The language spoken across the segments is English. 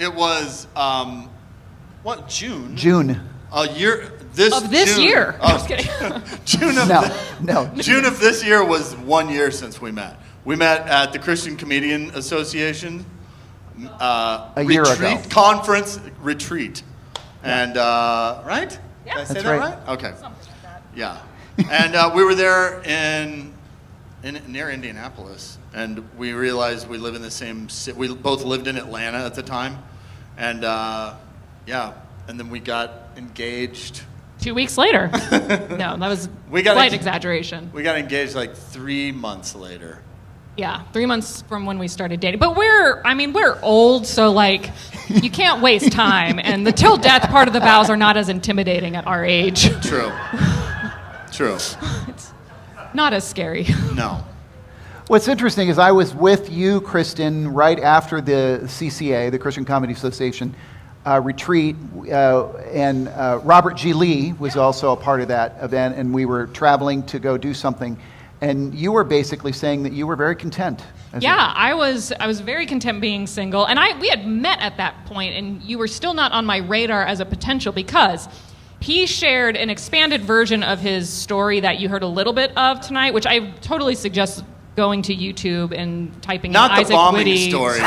it was what, June? June. A year. This June, year. I'm just kidding. June of No. June of this year was 1 year since we met. We met at the Christian Comedian Association. A year ago. Conference retreat. And, right? Yeah. Did I say That's that right. right? Okay. Something like that. Yeah. And we were there near Indianapolis. And we realized we live in the same city. We both lived in Atlanta at the time. And, yeah. And then we got engaged. 2 weeks later. No, that was slight exaggeration. We got engaged like 3 months later. Yeah, 3 months from when we started dating. But we're old, so like, you can't waste time. And the till death part of the vows are not as intimidating at our age. True. It's not as scary. No. What's interesting is I was with you, Kristen, right after the CCA, the Christian Comedy Association, retreat, and Robert G. Lee was also a part of that event, and we were traveling to go do something. And you were basically saying that you were very content. I was very content being single, and we had met at that point, and you were still not on my radar as a potential because he shared an expanded version of his story that you heard a little bit of tonight, which I totally suggest going to YouTube and typing Not in the Isaac bombing Whitty story.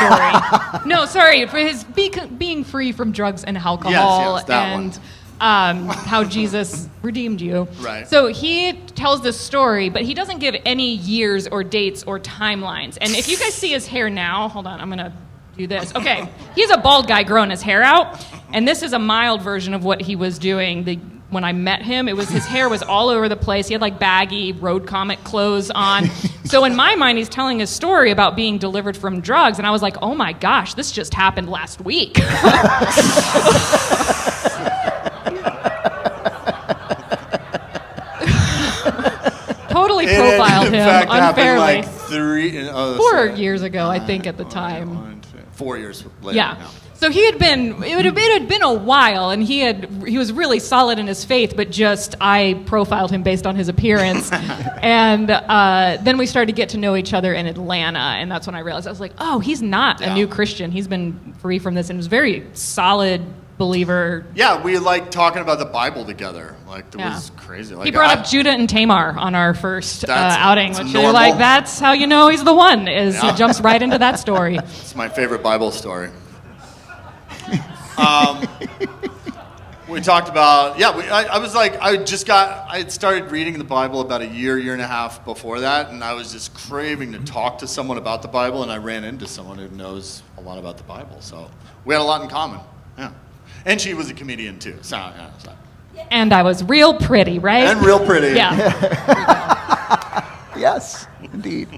No, sorry, for his being free from drugs and alcohol, Yes, that and one. how Jesus redeemed you. Right. So he tells this story, but he doesn't give any years or dates or timelines. And if you guys see his hair now, hold on, I'm gonna do this. Okay, he's a bald guy growing his hair out, and this is a mild version of what he was doing. When I met him, his hair was all over the place. He had like baggy road comic clothes on. So in my mind, he's telling his story about being delivered from drugs, and I was like, oh my gosh, this just happened last week. Totally profiled him unfairly. Like 4 years ago, I think, at the time. 4 years later. Yeah. So it had been a while, and he was really solid in his faith, but just I profiled him based on his appearance. And then we started to get to know each other in Atlanta, and that's when I realized, I was like, oh, he's not a new Christian. He's been free from this, and was very solid believer. Yeah, we like talking about the Bible together. Like, it was crazy. Like, he brought up Judah and Tamar on our first outing, which normal. you're like, that's how you know he's the one, he jumps right into that story. It's my favorite Bible story. We talked about, I had started reading the Bible about a year and a half before that, and I was just craving to talk to someone about the Bible, and I ran into someone who knows a lot about the Bible, so we had a lot in common, yeah. And she was a comedian too, so. And I was real pretty, right? And real pretty. Yeah. Yes, indeed.